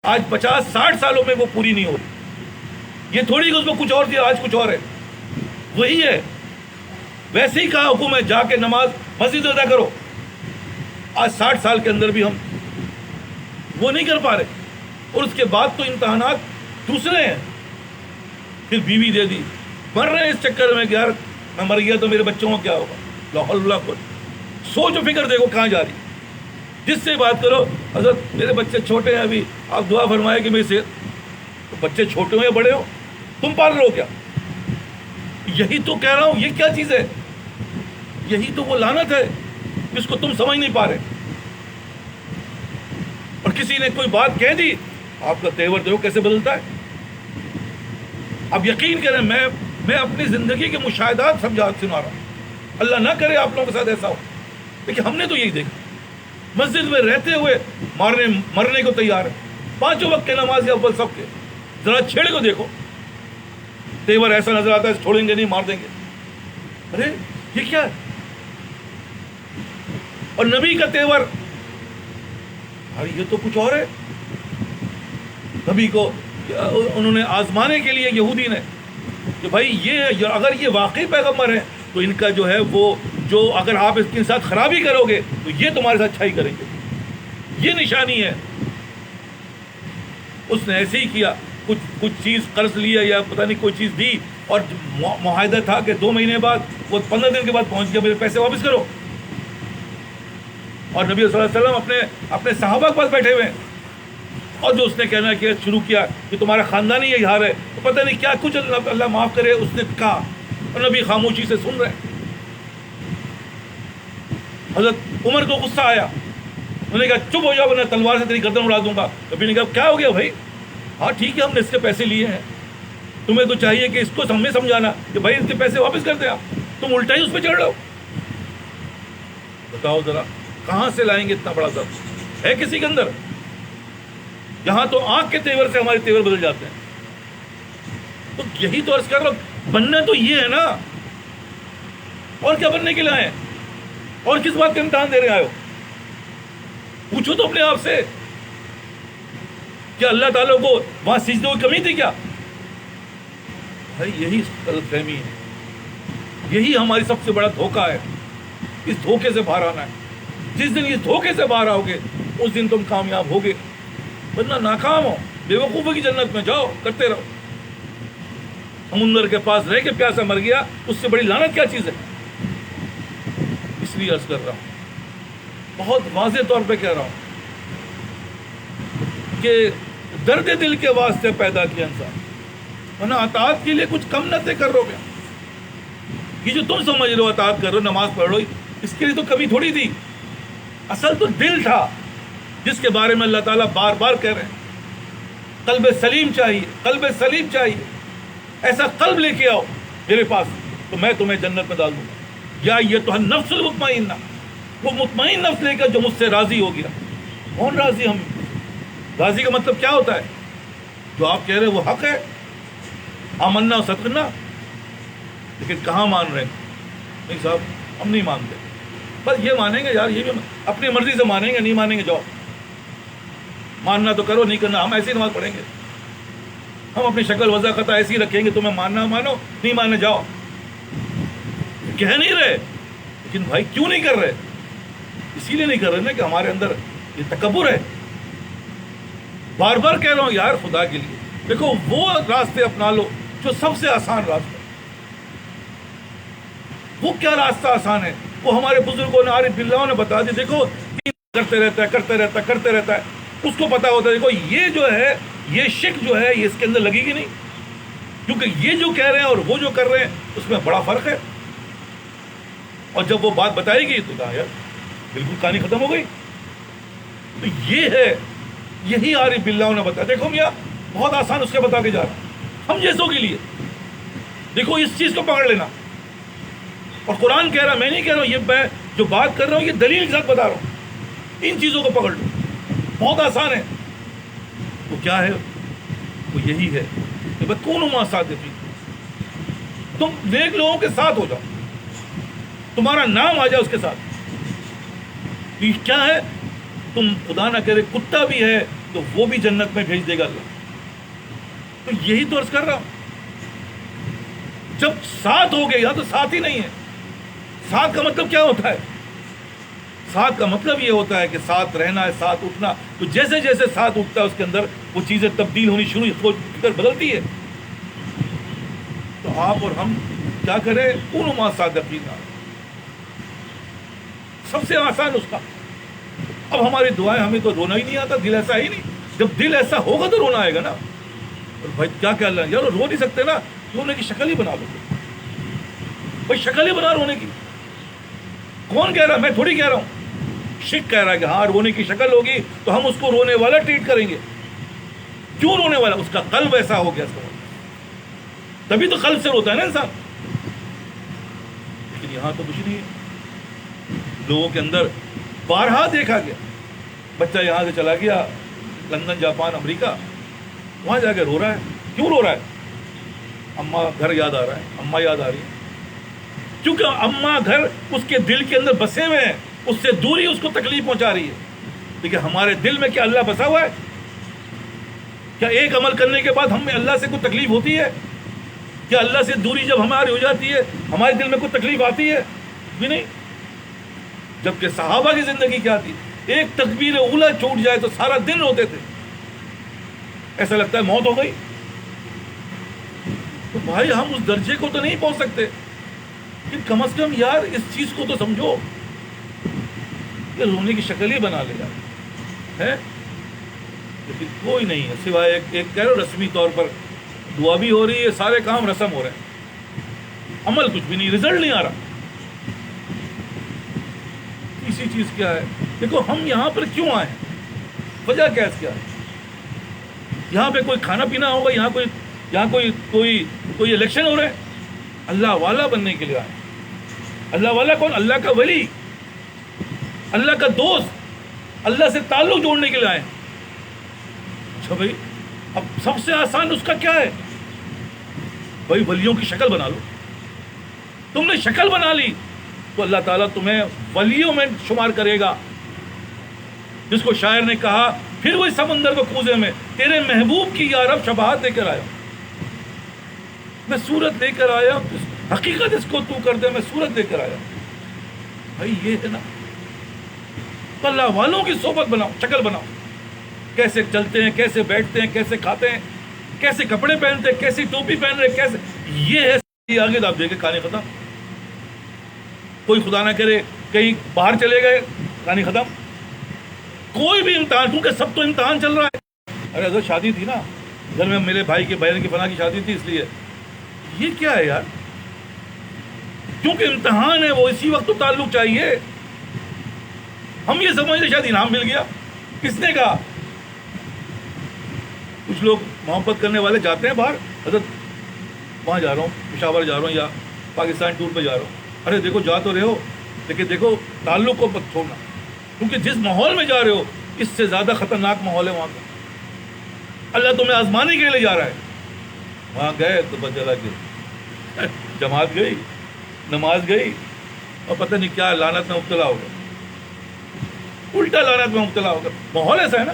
آج 50-60 سالوں میں وہ پوری نہیں ہو رہی. یہ تھوڑی کہ اس میں کچھ اور تھا آج کچھ اور ہے. وہی ہے. ویسے ہی کہا حکم ہے جا کے نماز مسجد ادا کرو. آج 60 سال کے اندر بھی ہم وہ نہیں کر پا رہے. اور اس کے بعد تو امتحانات دوسرے ہیں. پھر بیوی دے دی, مر رہے ہیں اس چکر میں کہ یار میں مر گیا تو میرے بچوں کو کیا ہوگا. لا حول ولا قوت. سوچ و فکر دیکھو کہاں جا رہی. جس سے بات کرو حضرت میرے بچے چھوٹے ہیں ابھی, آپ دعا فرمائے کہ میری صحت. بچے چھوٹے ہو یا بڑے ہو, تم پال رہے ہو کیا؟ یہی تو کہہ رہا ہوں. یہ کیا چیز ہے؟ یہی تو وہ لعنت ہے جس کو تم سمجھ نہیں پا رہے. اور کسی نے کوئی بات کہہ دی, آپ کا تیور دیکھو کیسے بدلتا ہے. اب یقین کریں میں اپنی زندگی کے مشاہدات سمجھا سنا رہا ہوں. اللہ نہ کرے آپ لوگوں کے ساتھ ایسا ہو, لیکن ہم نے تو یہی دیکھا. مسجد میں رہتے ہوئے مرنے کو تیار ہے. 5 وقت کے نماز اول سب کے. ذرا چھیڑے کو دیکھو, تیور ایسا نظر آتا ہے چھوڑیں گے نہیں, مار دیں گے. ارے یہ کیا ہے؟ اور نبی کا تیور, یہ تو کچھ اور ہے. نبی کو انہوں نے آزمانے کے لیے یہودی نے کہ بھائی یہ اگر یہ واقعی پیغمبر ہیں تو ان کا جو ہے وہ جو اگر آپ اس کے ساتھ خرابی کرو گے تو یہ تمہارے ساتھ اچھائی کریں گے. یہ نشانی ہے. اس نے ایسے ہی کیا. کچھ چیز قرض لیا یا پتہ نہیں کوئی چیز دی, اور معاہدہ تھا کہ 2 مہینے بعد, وہ 15 دن کے بعد پہنچ گیا, میرے پیسے واپس کرو. اور نبی صلی اللہ علیہ وسلم اپنے صحابہ کے پاس بیٹھے ہوئے ہیں, اور جو اس نے کہنا کیا شروع کیا کہ تمہارا خاندانی یہی حال ہے, تو پتہ نہیں کیا کچھ اللہ معاف کرے اس نے کہا, اور نبی خاموشی سے سن رہے ہیں. حضرت عمر کو غصہ آیا, انہوں نے کہا چپ ہو جاؤ ورنہ تلوار سے تیری گردن اڑا دوں گا. نبی نے کہا کیا ہو گیا بھائی؟ ہاں ٹھیک ہے, ہم نے اس کے پیسے لیے ہیں, تمہیں تو چاہیے کہ اس کو ہمیں سمجھانا کہ بھائی اس کے پیسے واپس کر دیں. آپ تم الٹا ہی اس پہ چڑھ رہے ہو. بتاؤ ذرا کہاں سے لائیں گے اتنا بڑا سب ہے کسی کے اندر؟ یہاں تو آنکھ کے تیور سے ہمارے تیور بدل جاتے ہیں. تو یہی تو عرض کر رہا ہوں, بننا تو یہ ہے نا. اور کیا بننے کے لیے آئے ہیں؟ اور کس بات کا امتحان دے رہے آئے ہو؟ پوچھو تو اپنے آپ سے, کیا اللہ تعالیٰ کو وہاں سجدے کی کمی تھی کیا؟ بھائی یہی غلط فہمی ہے, یہی ہماری سب سے بڑا دھوکہ ہے. اس دھوکے سے باہر آنا ہے. جس دن اس دھوکے سے باہر آؤ گے اس دن تم کامیاب ہوگے, ورنہ ناکام ہو. بے وقوفوں کی جنت میں جاؤ, کرتے رہو. سمندر کے پاس رہ کے پیاسا مر گیا, اس سے بڑی لعنت کیا چیز ہے؟ اس لیے عرض کر رہا ہوں, بہت واضح طور پہ کہہ رہا ہوں کہ درد دل کے واسطے پیدا کیا انسان, ورنہ اطاعت کے لیے کچھ کم نہ کر رہو گے. یہ جو تم سمجھ رہے ہو اطاعت کر رہے ہو, نماز پڑھ رہو, اس کے لیے تو کبھی تھوڑی تھی. اصل تو دل تھا جس کے بارے میں اللہ تعالیٰ بار بار کہہ رہے ہیں قلب سلیم چاہیے, قلب سلیم چاہیے. ایسا قلب لے کے آؤ میرے پاس تو میں تمہیں جنت میں ڈال دوں گا. یا یہ تو نفس المطمئنہ, وہ مطمئن نفس لے کر جو مجھ سے راضی ہو گیا. کون راضی؟ ہم. راضی کا مطلب کیا ہوتا ہے؟ جو آپ کہہ رہے ہیں وہ حق ہے, آمنا و صدقنا, لیکن کہاں مان رہے ہیں؟ نہیں صاحب ہم نہیں مانتے. بس یہ مانیں گے یار, یہ بھی اپنی مرضی سے مانیں گے, نہیں مانیں گے جاؤ. ماننا تو کرو, نہیں کرنا ہم ایسی نماز پڑھیں گے. ہم اپنی شکل وضع خطا ایسی رکھیں گے, تمہیں ماننا مانو, نہیں ماننے جاؤ. کہہ نہیں رہے, لیکن بھائی کیوں نہیں کر رہے؟ اسی لیے نہیں کر رہے نا کہ ہمارے اندر یہ تکبر ہے. بار بار کہہ رہا ہوں یار خدا کے لیے دیکھو وہ راستے اپنا لو جو سب سے آسان راستہ. وہ کیا راستہ آسان ہے؟ وہ ہمارے بزرگوں نے, عارف باللہ نے بتا دی. دیکھو کرتے رہتا ہے, اس کو پتا ہوتا ہے دیکھو یہ جو ہے یہ شک جو ہے یہ اس کے اندر لگے گی نہیں, کیونکہ یہ جو کہہ رہے ہیں اور وہ جو کر رہے ہیں اس میں بڑا فرق ہے. اور جب وہ بات بتائی گئی تو کہا یار بالکل کہانی ختم ہو گئی. تو یہ ہے, یہی عارف باللہ نے بتایا. دیکھو میاں بہت آسان اس کے بتا کے جا رہا ہوں ہم جیسوں کے لیے. دیکھو اس چیز کو پکڑ لینا. اور قرآن کہہ رہا, میں نہیں کہہ رہا ہوں, یہ میں جو بات کر رہا ہوں یہ دلیل کے ساتھ بتا رہا ہوں. ان چیزوں کو پکڑ لو, بہت آسان ہے. وہ کیا ہے؟ وہ یہی ہے کہ بتکونوا مع الصادقین, تم نیک لوگوں کے ساتھ ہو جاؤ, تمہارا نام آ جائے اس کے ساتھ. یہ کیا ہے؟ تم خدا نہ کرے کتا بھی ہے تو وہ بھی جنت میں بھیج دے گا اللہ. تو یہی تو عرض کر رہا ہوں. جب ساتھ ہو گئے یہاں تو ساتھ ہی نہیں ہے. ساتھ کا مطلب کیا ہوتا ہے؟ ساتھ کا مطلب یہ ہوتا ہے کہ ساتھ رہنا ہے، ساتھ اٹھنا. تو جیسے جیسے ساتھ اٹھتا ہے اس کے اندر وہ چیزیں تبدیل ہونی شروع، وہ فکر بدلتی ہے. تو آپ اور ہم کیا کریں؟ کونوا مع الصادقین. سب سے آسان اس کا. اب ہماری دعائیں، ہمیں تو رونا ہی نہیں آتا، دل ایسا ہی نہیں. جب دل ایسا ہوگا تو رونا آئے گا نا. اور بھائی کیا کہہ رہا ہے یار، رو نہیں سکتے نا، رونے کی شکل ہی بنا لو. بھائی شکل ہی بنا رونے کی. کون کہہ رہا ہے؟ میں تھوڑی کہہ رہا ہوں. شک کہہ رہا ہے کہ ہاں رونے کی شکل ہوگی تو ہم اس کو رونے والا ٹریٹ کریں گے. کیوں رونے والا؟ اس کا قلب ایسا ہو گیا. تبھی تو قلب سے روتا ہے نا انسان. لیکن یہاں تو کچھ نہیں ہے. لوگوں کے اندر بارہا دیکھا گیا، بچہ یہاں سے چلا گیا لندن، جاپان، امریکہ، وہاں جا کے رو رہا ہے. کیوں رو رہا ہے؟ اماں گھر یاد آ رہا ہے، اماں یاد آ رہی ہے. کیونکہ اماں گھر اس کے دل کے اندر بسے ہوئے ہیں، اس سے دوری اس کو تکلیف پہنچا رہی ہے. لیکن ہمارے دل میں کیا اللہ بسا ہوا ہے؟ کیا ایک عمل کرنے کے بعد ہمیں اللہ سے کوئی تکلیف ہوتی ہے؟ کیا اللہ سے دوری جب ہماری ہو جاتی ہے ہمارے دل میں کوئی تکلیف آتی ہے؟ بھی نہیں. جبکہ صحابہ کی زندگی کیا تھی؟ ایک تکبیر اولیٰ چھوٹ جائے تو سارا دن روتے تھے، ایسا لگتا ہے موت ہو گئی. تو بھائی ہم اس درجے کو تو نہیں پہنچ سکتے، کہ کم از کم یار اس چیز کو تو سمجھو کہ رونے کی شکل ہی بنا لے یار ہے. لیکن کوئی نہیں ہے سوائے ایک کہہ رہے رسمی طور پر دعا بھی ہو رہی ہے، سارے کام رسم ہو رہے ہیں، عمل کچھ بھی نہیں، رزلٹ نہیں آ رہا. اسی چیز کیا ہے؟ دیکھو ہم یہاں پر کیوں آئے ہیں، وجہ کیا ہے؟ یہاں پہ کوئی کھانا پینا ہوگا، یہاں کوئی الیکشن ہو رہا ہے؟ اللہ والا بننے کے لیے آئے. اللہ والا کون؟ اللہ کا ولی، اللہ کا دوست، اللہ سے تعلق جوڑنے کے لیے آئے. اچھا بھائی اب سب سے آسان اس کا کیا ہے؟ بھائی ولیوں کی شکل بنا لو. تم نے شکل بنا لی تو اللہ تعالیٰ تمہیں ولیوں میں شمار کرے گا. جس کو شاعر نے کہا پھر وہی سمندر کو کوزے میں تیرے محبوب کی یا رب شباہت لے کر آیا، میں صورت لے کر آیا، حقیقت اس کو تو کر دے، میں صورت لے کر آیا. بھائی یہ ہے نا، اللہ والوں کی صحبت بناؤ، شکل بناؤ. کیسے چلتے ہیں، کیسے بیٹھتے ہیں، کیسے کھاتے ہیں، کیسے کپڑے پہنتے ہیں، کیسی ٹوپی پہن رہے، کیسے یہ ہے. آگے آپ دیکھیں کہانی ختم. کوئی خدا نہ کرے کہیں باہر چلے گئے، کہانی ختم. کوئی بھی امتحان، کیونکہ سب تو امتحان چل رہا ہے. ارے اگر شادی تھی نا گھر میں، میرے بھائی کے بہن کی فلاں کی شادی تھی، اس لیے یہ کیا ہے یار؟ کیونکہ امتحان ہے وہ، اسی وقت تو تعلق چاہیے. ہم یہ سمجھتے شاید انعام مل گیا. کس نے کہا؟ کچھ لوگ محبت کرنے والے جاتے ہیں باہر، حضرت وہاں جا رہا ہوں، پشاور جا رہا ہوں یا پاکستان ٹور پہ جا رہا ہوں. ارے دیکھو جا تو رہے ہو لیکن دیکھو تعلق کو مت چھوڑنا، کیونکہ جس ماحول میں جا رہے ہو اس سے زیادہ خطرناک ماحول ہے وہاں کا. اللہ تمہیں آزمانے کے لیے جا رہا ہے. وہاں گئے تو بس جلا گئے، جماعت گئی، نماز گئی، اور پتہ نہیں کیا لعنت میں مبتلا ہو گیا، الٹا لعنت میں مبتلا ہو گیا. ماحول ایسا ہے نا،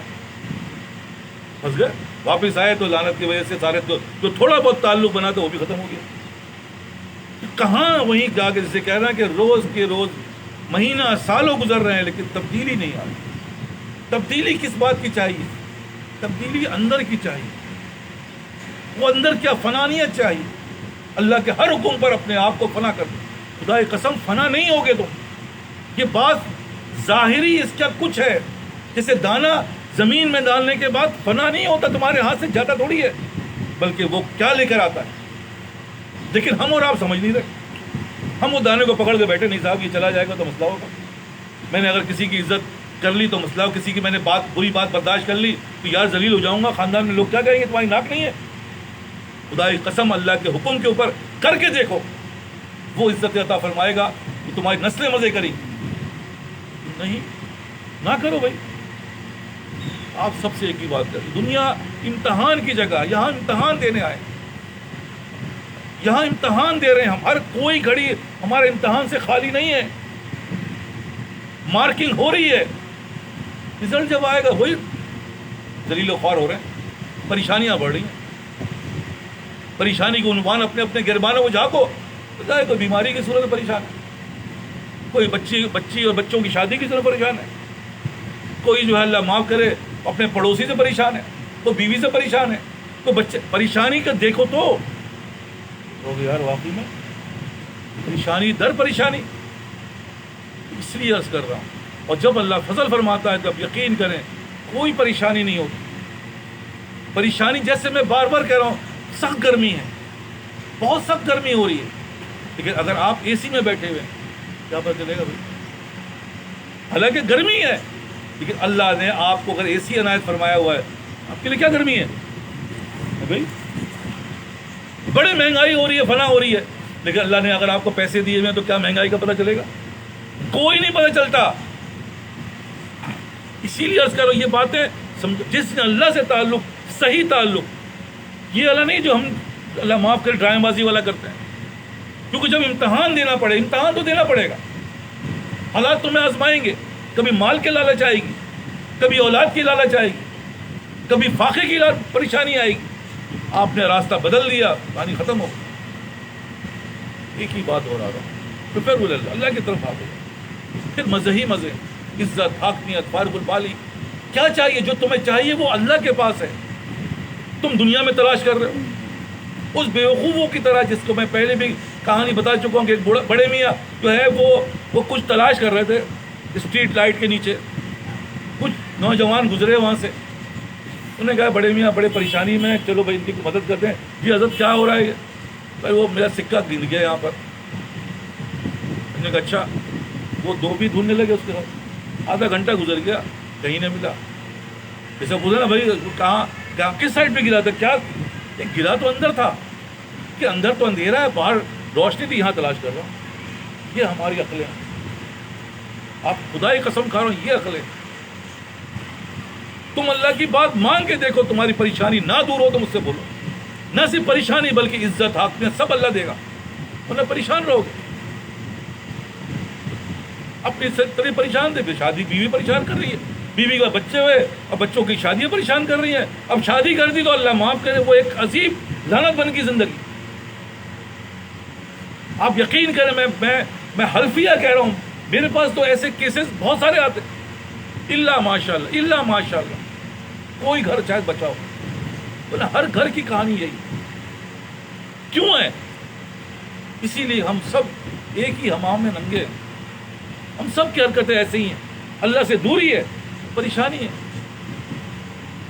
پھنس گئے. واپس آئے تو لعنت کی وجہ سے سارے جو تھوڑا بہت تعلق بنا تھا وہ بھی ختم ہو گیا. کہاں وہیں جا کے جسے کہہ رہا ہے کہ روز کے روز مہینہ سالوں گزر رہے ہیں لیکن تبدیلی نہیں آ رہی. تبدیلی کس بات کی چاہیے؟ تبدیلی اندر کی چاہیے. وہ اندر کیا فنانیت چاہیے. اللہ کے ہر حکم پر اپنے آپ کو فنا کر دو. خدا کی قسم فنا نہیں ہوگے تم. یہ بات ظاہری اس کا کچھ ہے، جیسے دانا زمین میں ڈالنے کے بعد فنا نہیں ہوتا، تمہارے ہاتھ سے جاتا تھوڑی ہے، بلکہ وہ کیا لے کر آتا ہے. لیکن ہم اور آپ سمجھ نہیں رہے. ہم وہ دانے کو پکڑ کے بیٹھے، نہیں صاحب یہ چلا جائے گا تو مسئلہ ہوگا. میں نے اگر کسی کی عزت کر لی تو مسئلہ ہو، کسی کی میں نے بری بات برداشت کر لی تو یار ذلیل ہو جاؤں گا، خاندان میں لوگ کیا کہیں گے تمہاری ناک نہیں ہے. خدا کی قسم اللہ کے حکم کے اوپر کر کے دیکھو، وہ عزت عطا فرمائے گا کہ تمہاری نسلیں مزے کریں. نہیں نہ کرو بھائی. آپ سب سے ایک ہی بات کریں، دنیا امتحان کی جگہ، یہاں امتحان دینے آئے، یہاں امتحان دے رہے ہیں ہم. ہر کوئی گھڑی ہمارے امتحان سے خالی نہیں ہے. مارکنگ ہو رہی ہے، رزلٹ جب آئے گا وہی ذلیل و خوار ہو رہے ہیں، پریشانیاں بڑھ رہی ہیں. پریشانی کے عنوان اپنے اپنے گربانوں کو جھانکو، بتائے کوئی بیماری کی صورت میں پریشان ہے، کوئی بچی اور بچوں کی شادی کی صورت پریشان ہے، کوئی جو ہے اللہ معاف کرے اپنے پڑوسی سے پریشان ہے، کوئی بیوی سے پریشان ہے، تو بچے پریشانی کا دیکھو تو یار واقعی میں پریشانی در پریشانی. اس لیے عرض کر رہا ہوں، اور جب اللہ فضل فرماتا ہے تو آپ یقین کریں کوئی پریشانی نہیں ہوتی. پریشانی جیسے میں بار بار کہہ رہا ہوں، سخت گرمی ہے، بہت سخت گرمی ہو رہی ہے، لیکن اگر آپ اے سی میں بیٹھے ہوئے کیا پتہ چلے گا بھائی؟ حالانکہ گرمی ہے، لیکن اللہ نے آپ کو اگر اے سی عنایت فرمایا ہوا ہے، آپ کے لیے کیا گرمی ہے بھائی؟ بڑے مہنگائی ہو رہی ہے، فلاں ہو رہی ہے، لیکن اللہ نے اگر آپ کو پیسے دیے ہوئے ہیں تو کیا مہنگائی کا پتہ چلے گا؟ کوئی نہیں پتہ چلتا. اسی لیے عرض کرو یہ باتیں جس نے اللہ سے تعلق، صحیح تعلق، یہ اللہ نہیں جو ہم اللہ معاف کرے ڈرائنگ بازی والا کرتے ہیں. کیونکہ جب امتحان دینا پڑے، امتحان تو دینا پڑے گا، حالات تمہیں آزمائیں گے، کبھی مال کے لالچ آئے گی، کبھی اولاد کی لالچ آئے گی، کبھی فاقے کی پریشانی آئے گی. آپ نے راستہ بدل دیا، کہانی ختم ہو گئی. ایک ہی بات ہو رہا تھا، تو پھر اللہ کی طرف آ گئے، پھر مزے ہی مزے، عزت، حاکمیت، فارغ البالی. کیا چاہیے؟ جو تمہیں چاہیے وہ اللہ کے پاس ہے، تم دنیا میں تلاش کر رہے ہو. اس بیوقوفوں کی طرح جس کو میں پہلے بھی کہانی بتا چکا ہوں کہ ایک بڑے میاں جو ہے وہ کچھ تلاش کر رہے تھے اسٹریٹ لائٹ کے نیچے. کچھ نوجوان گزرے وہاں سے، انہوں نے کہا بڑے میاں بڑے پریشانی میں، چلو بھائی ان کی مدد کرتے ہیں. جی حضرت کیا ہو رہا ہے یہ؟ بھائی وہ میرا سکہ گر گیا یہاں پر. انہوں نے کہا اچھا. وہ دو بھی ڈھونڈنے لگے اس کے ساتھ، آدھا گھنٹہ گزر گیا، کہیں نہیں ملا. جیسے پوچھا نا بھائی کہاں کس سائڈ پہ گرا تھا؟ کیا گرا تو اندر تھا، کہ اندر تو اندھیرا ہے، باہر روشنی تھی، یہاں تلاش کر رہا ہوں. یہ ہماری عقلیں ہیں، آپ خدا کی قسم کھا رہا ہوں، یہ عقلیں. تم اللہ کی بات مانگ کے دیکھو، تمہاری پریشانی نہ دور ہو تو مجھ سے بولو. نہ صرف پریشانی بلکہ عزت، حاکمیت سب اللہ دے گا، ورنہ پریشان رہو گے. اپنی طرح پریشان تھے، پھر شادی بیوی پریشان کر رہی ہے، بیوی کا بچے ہوئے، اب بچوں کی شادیاں پریشان کر رہی ہیں. اب شادی کر دی تو اللہ معاف کرے وہ ایک عظیم لعنت بن کی زندگی. آپ یقین کریں، میں حلفیہ کہہ رہا ہوں، میرے پاس تو ایسے کیسز بہت سارے آتے ہیں. اللہ ماشاء اللہ، اللہ ماشاء اللہ، کوئی گھر شاید بچاؤ، بولے ہر گھر کی کہانی یہی. کیوں ہے؟ اسی لیے ہم سب ایک ہی حمام میں ننگے ہیں، ہم سب کی حرکتیں ایسے ہی ہیں. اللہ سے دوری ہے، پریشانی ہے.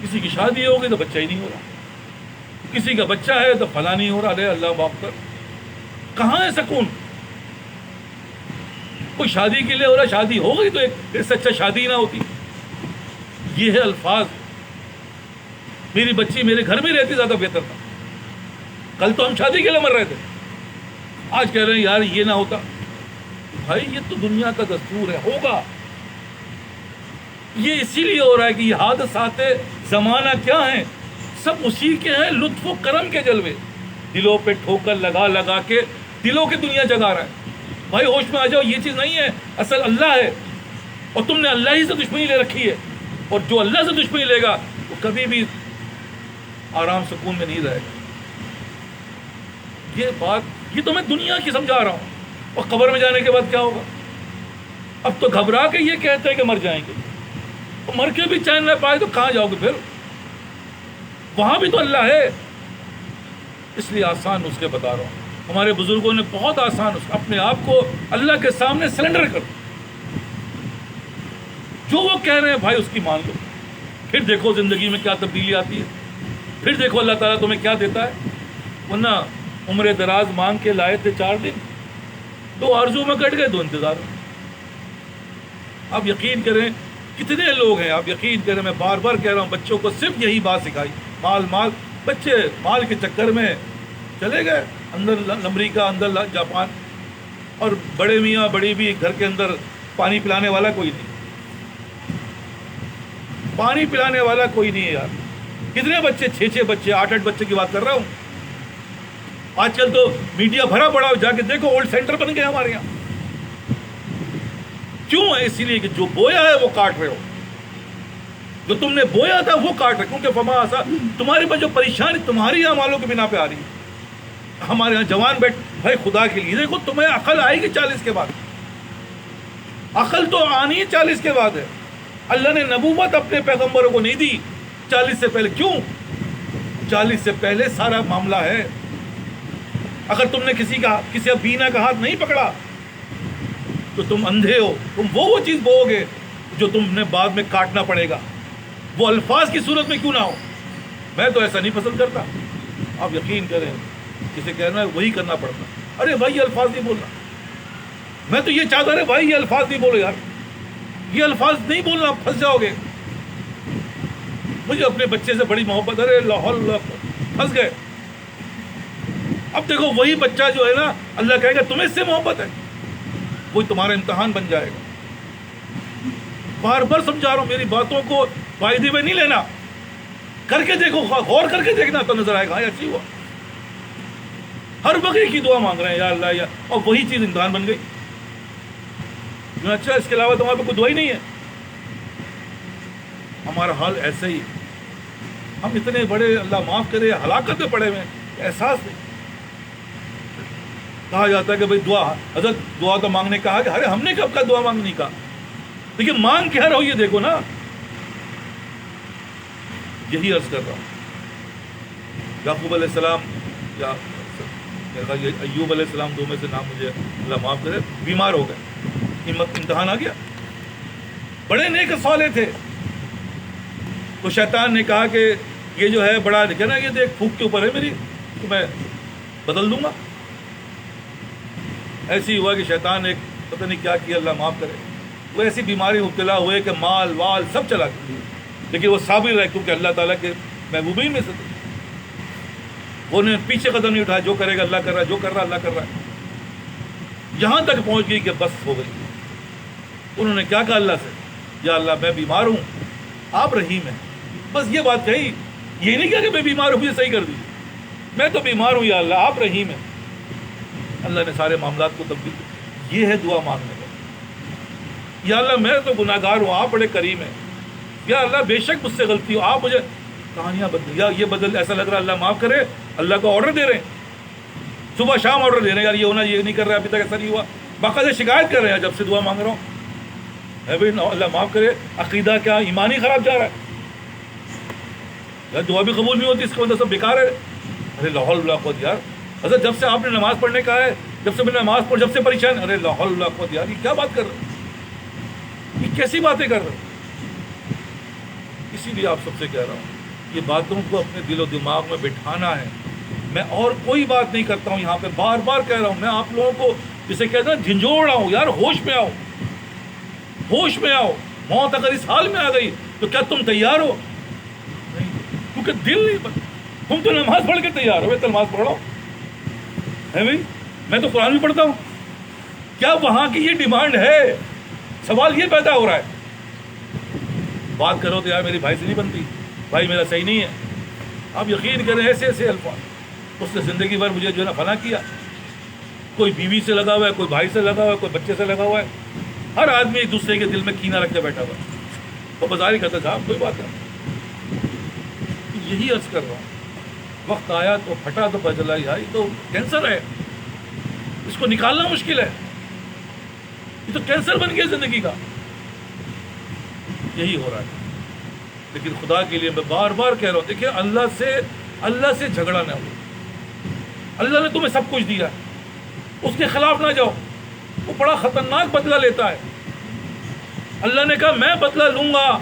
کسی کی شادی ہوگی تو بچہ ہی نہیں ہو رہا، کسی کا بچہ ہے تو فلاں نہیں ہو رہا. ارے اللہ معاف کر، کہاں ہے سکون؟ کوئی شادی کے لیے ہو رہا، شادی ہو گئی تو ایک سچا شادی نہ ہوتی. یہ ہے الفاظ. میری بچی میرے گھر میں رہتی زیادہ بہتر تھا. کل تو ہم شادی کے لیے مر رہے تھے، آج کہہ رہے ہیں یار یہ نہ ہوتا. بھائی یہ تو دنیا کا دستور ہے، ہوگا. یہ اسی لیے ہو رہا ہے کہ یہ حادثات زمانہ کیا ہیں؟ سب اسی کے ہیں، لطف و کرم کے جلوے. دلوں پہ ٹھوکر لگا لگا کے دلوں کی دنیا جگا رہا ہے. بھائی ہوش میں آ جاؤ، یہ چیز نہیں ہے، اصل اللہ ہے، اور تم نے اللہ ہی سے دشمنی لے رکھی ہے. اور جو اللہ سے دشمنی لے گا وہ کبھی بھی آرام سکون میں نہیں رہے گا. یہ بات، یہ تو میں دنیا کی سمجھا رہا ہوں. اور قبر میں جانے کے بعد کیا ہوگا؟ اب تو گھبرا کے یہ کہتے ہیں کہ مر جائیں گے، مر کے بھی چین نہ پائے تو کہاں جاؤ گے پھر؟ وہاں بھی تو اللہ ہے. اس لیے آسان نسخے بتا رہا ہوں. ہمارے بزرگوں نے بہت آسان اپنے آپ کو اللہ کے سامنے سرنڈر کر، جو وہ کہہ رہے ہیں بھائی اس کی مان لو. پھر دیکھو زندگی میں کیا تبدیلی آتی ہے، پھر دیکھو اللہ تعالیٰ تمہیں کیا دیتا ہے. ورنہ عمر دراز مانگ کے لائے تھے 4 دن، 2 آرزو میں کٹ گئے، 2 انتظار میں. آپ یقین کریں کتنے لوگ ہیں، آپ یقین کریں، میں بار بار کہہ رہا ہوں، بچوں کو صرف یہی بات سکھائی، مال مال. بچے مال کے چکر میں چلے گئے اندر امریکہ، اندر جاپان. اور بڑے میاں بڑی بھی گھر کے اندر پانی پلانے والا کوئی نہیں، پانی پلانے والا کوئی نہیں ہے یار. کتنے بچے، 6 بچے، 8 بچے کی بات کر رہا ہوں. آج کل تو میڈیا بھرا پڑا، جا کے دیکھو اولڈ سینٹر بن گئے ہمارے یہاں. کیوں ہے؟ اسی لیے کہ جو بویا ہے وہ کاٹ رہے ہو. جو تم نے بویا تھا وہ کاٹ رہے، کیونکہ فما ایسا تمہارے پاس جو پریشانی تمہاری اعمالوں کی بنا پہ آ رہی ہے۔ ہمارے یہاں جوان بیٹھ بھائی خدا کے لیے دیکھو، تمہیں عقل آئے گی 40 کے بعد، عقل تو آنی 40 کے بعد ہے۔ اللہ نے نبوت اپنے پیغمبروں کو نہیں دی 40 سے پہلے، کیوں؟ 40 سے پہلے سارا معاملہ ہے۔ اگر تم نے کسی بینا کا ہاتھ نہیں پکڑا تو تم اندھے ہو، تم وہ چیز بو گے جو تم نے بعد میں کاٹنا پڑے گا، وہ الفاظ کی صورت میں کیوں نہ ہو۔ میں تو ایسا نہیں پسند کرتا، آپ یقین کریں، کسی کہنا ہے وہی کرنا پڑتا، ارے بھائی یہ الفاظ نہیں بولنا، میں تو یہ چاہتا رہے بھائی یہ الفاظ نہیں بولو یار، یہ الفاظ نہیں بولنا، پھنس جاؤ گے۔ مجھے اپنے بچے سے بڑی محبت، ارے لاہور پھنس گئے۔ اب دیکھو وہی بچہ جو ہے نا، اللہ کہے گا تمہیں اس سے محبت ہے، وہی تمہارا امتحان بن جائے گا۔ بار بار سمجھا رہا ہوں، میری باتوں کو فائدے میں نہیں لینا، کر کے دیکھو، غور کر کے دیکھنا تو نظر آئے گا ایسی ہوا۔ ہر وقت کی دعا مانگ رہے ہیں یا اللہ یا، اور وہی چیز امتحان بن گئی۔ اچھا اس کے علاوہ تو ہمارے پہ کوئی دعا ہی نہیں ہے۔ ہمارا حال ایسا ہی، ہم اتنے بڑے اللہ معاف کرے ہلاکت میں پڑے ہوئے ہیں، احساس نہیں۔ کہا جاتا ہے کہ بھائی دعا، حضرت دعا تو مانگنے کہا کہ ارے ہم نے کب کا دعا مانگنے کا، لیکن مانگ کیا رہو یہ دیکھو نا۔ یہی عرض کر رہا ہوں، یعقوب علیہ السلام یا ایوب علیہ السلام، دو میں سے نام مجھے اللہ معاف کرے، بیمار ہو گئے، امتحان آ گیا، بڑے نیک صالح تھے۔ تو شیطان نے کہا کہ یہ جو ہے بڑا کہنا یہ دیکھ پھوک کے اوپر ہے میری، تو میں بدل دوں گا۔ ایسی ہوا کہ شیطان ایک پتہ نہیں کیا کیا، اللہ معاف کرے، وہ ایسی بیماری مبتلا ہوئے کہ مال وال سب چلا گیا، لیکن وہ صابر رہے کیونکہ اللہ تعالیٰ کے محبوبین میں سے تھے۔ وہ نے پیچھے قدم نہیں اٹھایا، جو کرے گا اللہ کر رہا ہے، جو کر رہا ہے اللہ کر رہا ہے، یہاں تک پہنچ گئی کہ بس ہو گئی۔ انہوں نے کیا کہا اللہ سے، یا اللہ میں بیمار ہوں، آپ رحیم ہیں، بس یہ بات کہی، یہ نہیں کہا کہ میں بیمار ہوں مجھے صحیح کر دیجیے، میں تو بیمار ہوں یا اللہ آپ رحیم ہیں۔ اللہ نے سارے معاملات کو تبدیل کیا۔ یہ ہے دعا مانگنے کا، یا اللہ میں تو گناہ گار ہوں، آپ بڑے کریم ہیں، یا اللہ بے شک مجھ سے غلطی ہو، آپ مجھے کہانیاں بدل، یا یہ بدل، ایسا لگ رہا ہے اللہ معاف کرے، اللہ کو آرڈر دے رہے ہیں، صبح شام آرڈر دے رہے ہیں، یار یہ ہونا، یہ نہیں کر رہا ابھی تک ایسا نہیں ہوا، باقاعدہ شکایت کر رہے ہیں جب سے دعا مانگ رہا ہوں، ہے بھائی اللہ معاف کرے، عقیدہ کیا ایمان ہی خراب جا رہا ہے، یار دعا بھی قبول نہیں ہوتی، اس کا مطلب سب بیکار ہے۔ ارے لاہور اللہ خود یار، حضرت جب سے آپ نے نماز پڑھنے کا ہے، جب سے میں نے نماز پڑھ، جب سے پریشان، ارے لاہور اللہ خود یار یہ کیا بات کر رہے ہیں، یہ کیسی باتیں کر رہے ہیں۔ اسی لیے آپ سب سے کہہ رہا ہوں، یہ باتوں کو اپنے دل و دماغ میں بٹھانا ہے۔ میں اور کوئی بات نہیں کرتا ہوں یہاں پہ، بار بار کہہ رہا ہوں، میں آپ لوگوں کو جسے کہتا ہوں جھنجھوڑ رہا ہوں، یار ہوش میں آؤ، ہوش میں آؤ، موت اگر اس حال میں آ گئی تو کیا تم تیار ہو؟ نہیں، کیونکہ دل نہیں بن، تم تو نماز پڑھ کے تیار ہو، تو نماز پڑھو ہے بھائی، میں تو قرآن بھی پڑھتا ہوں، کیا وہاں کی یہ ڈیمانڈ ہے؟ سوال یہ پیدا ہو رہا ہے۔ بات کرو تو یار میری بھائی سے نہیں بنتی، بھائی میرا صحیح نہیں ہے، آپ یقین کریں ایسے ایسے الفاظ، اس نے زندگی بھر مجھے جو ہے نا فنا کیا، کوئی بیوی سے لگا ہوا ہے، کوئی بھائی سے لگا ہوا ہے، کوئی بچے سے لگا ہوا ہے، ہر آدمی ایک دوسرے کے دل میں کینہ رکھ کے بیٹھا ہوا ہے، وہ بازار ہی کرتا صاحب کوئی بات نہیں۔ یہی عرض کر رہا ہوں، وقت آیا تو پھٹا تو پتہ چلا یار یہ تو کینسر ہے، اس کو نکالنا مشکل ہے، یہ تو کینسر بن گیا زندگی کا۔ یہی ہو رہا ہے، لیکن خدا کے لیے میں بار بار کہہ رہا ہوں، دیکھیں اللہ سے جھگڑا نہ ہو، اللہ نے تمہیں سب کچھ دیا، اس کے خلاف نہ جاؤ، وہ بڑا خطرناک بدلہ لیتا ہے۔ اللہ نے کہا میں بدلہ لوں گا،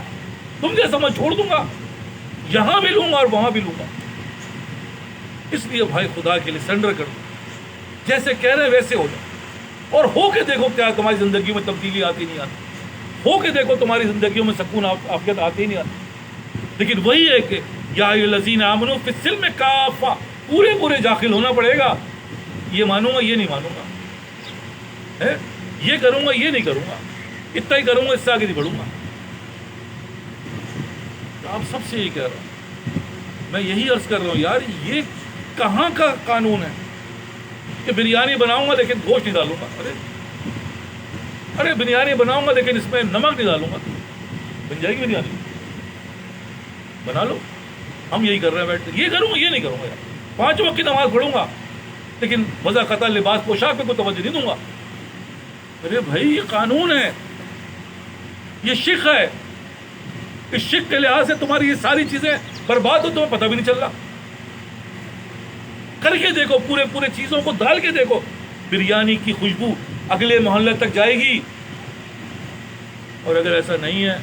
تم کیا سمجھ، چھوڑ دوں گا، یہاں بھی لوں گا اور وہاں بھی لوں گا۔ اس لیے بھائی خدا کے لیے سرنڈر کر دو، جیسے کہہ رہے ہیں ویسے ہو جاؤ، اور ہو کے دیکھو کیا تمہاری زندگیوں میں تبدیلی آتی نہیں آتی، ہو کے دیکھو تمہاری زندگیوں میں سکون عافیت آتی ہی نہیں آتی۔ لیکن وہی ہے کہ یا ایھا الذین آمنوا فی السلم کافہ، پورے داخل ہونا پڑے گا، یہ مانوں گا یہ نہیں مانوں گا، یہ کروں گا یہ نہیں کروں گا، اتنا ہی کروں گا اس سے آگے نہیں بڑھوں گا۔ تو آپ سب سے یہی کہہ رہا ہوں، میں یہی عرض کر رہا ہوں، یار یہ کہاں کا قانون ہے کہ بریانی بناؤں گا لیکن گوشت نہیں ڈالوں گا؟ ارے بریانی بناؤں گا لیکن اس میں نمک نہیں ڈالوں گا، بن جائے گی بریانی؟ بنا لو. ہم یہی کر رہے ہیں بیٹھے, یہ کروں گا یہ نہیں کروں گا یار, 5 وقت کی نماز پڑھوں گا لیکن مزہ قطع لباس پوشاک پہ کوئی توجہ نہیں دوں گا. ارے بھائی یہ قانون ہے, یہ شق ہے, اس شق کے لحاظ سے تمہاری یہ ساری چیزیں برباد ہو, تمہیں پتہ بھی نہیں چل رہا. کر کے دیکھو, پورے چیزوں کو ڈال کے دیکھو, بریانی کی خوشبو اگلے محلے تک جائے گی. اور اگر ایسا نہیں ہے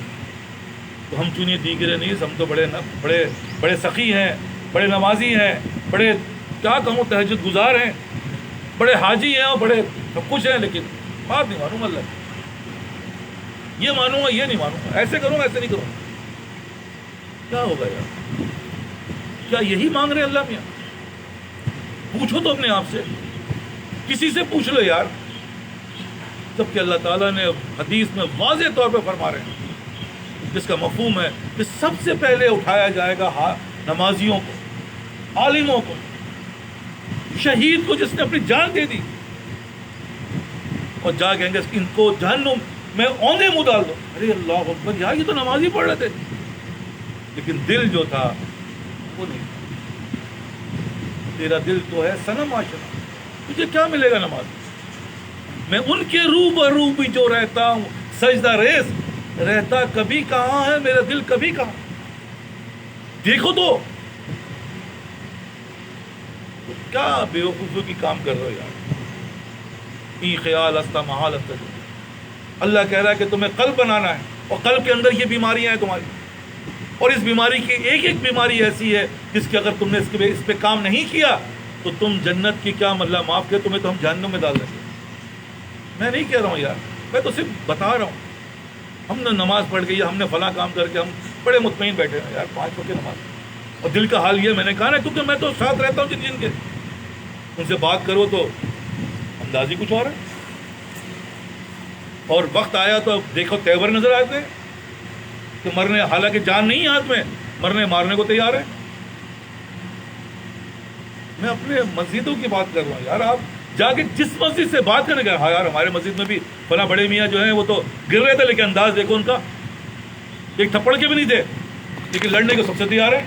تو ہم چونیے دیگرے نہیں, ہم تو بڑے سخی ہیں, بڑے نمازی ہیں, بڑے کیا کہوں تہجد گزار ہیں, بڑے حاجی ہیں اور بڑے سب کچھ ہیں, لیکن بات نہیں مانوں گا اللہ, یہ مانوں گا یہ نہیں مانوں گا, ایسے کروں گا ایسے نہیں کروں گا. کیا ہوگا یار؟ کیا یہی مانگ رہے اللہ میاں؟ پوچھو تو اپنے آپ سے, کسی سے پوچھ لو یار. جبکہ اللہ تعالیٰ نے حدیث میں واضح طور پہ فرما رہے ہیں, جس کا مفہوم ہے کہ سب سے پہلے اٹھایا جائے گا نمازیوں کو, عالموں کو, شہید کو جس نے اپنی جان دے دی, اور جا کہیں گے ان کو جہنم میں اوندے منہ ڈال دو. ارے اللہ اکبر یار, یہ تو نماز ہی پڑھ رہے تھے, لیکن دل جو تھا وہ نہیں. تیرا دل تو ہے صنم آشنا, تجھے کیا ملے گا نماز میں؟ میں ان کے روبرو بھی جو رہتا ہوں سجدہ ریز, رہتا کبھی کہاں ہے میرا دل کبھی کہاں. دیکھو تو کیا بے وقوفی کی کام کر رہے ہو یار. ای خیال استا محال استا, اللہ کہہ رہا ہے کہ تمہیں قلب بنانا ہے, اور قلب کے اندر یہ بیماریاں ہیں تمہاری, اور اس بیماری کی ایک بیماری ایسی ہے جس کے اگر تم نے اس پہ کام نہیں کیا تو تم جنت کی کیا اللہ معاف کرے, تمہیں تو ہم جہنم میں ڈال دیں گے. میں نہیں کہہ رہا ہوں یار, میں تو صرف بتا رہا ہوں. ہم نے نماز پڑھ کے, ہم نے فلاں کام کر کے ہم بڑے مطمئن بیٹھے ہیں یار, 5 وقت کی نماز. اور دل کا حال یہ میں نے کہا نا, کیونکہ میں تو ساتھ رہتا ہوں جن کے, ان سے بات کرو تو انداز ہی کچھ اور ہے. اور وقت آیا تو دیکھو تیور نظر آتے ہیں کہ مرنے, حالانکہ جان نہیں ہاتھ میں, مرنے مارنے کو تیار ہے. میں اپنے مسجدوں کی بات کر رہا ہوں یار. آپ جا کے جس مسجد سے بات کرنے گئے, ہاں یار ہمارے مسجد میں بھی فلاں بڑے میاں جو ہیں وہ تو گر رہے تھے, لیکن انداز دیکھو ان کا, ایک تھپڑ کے بھی نہیں تھے, لیکن لڑنے کو سب سے تیار ہے.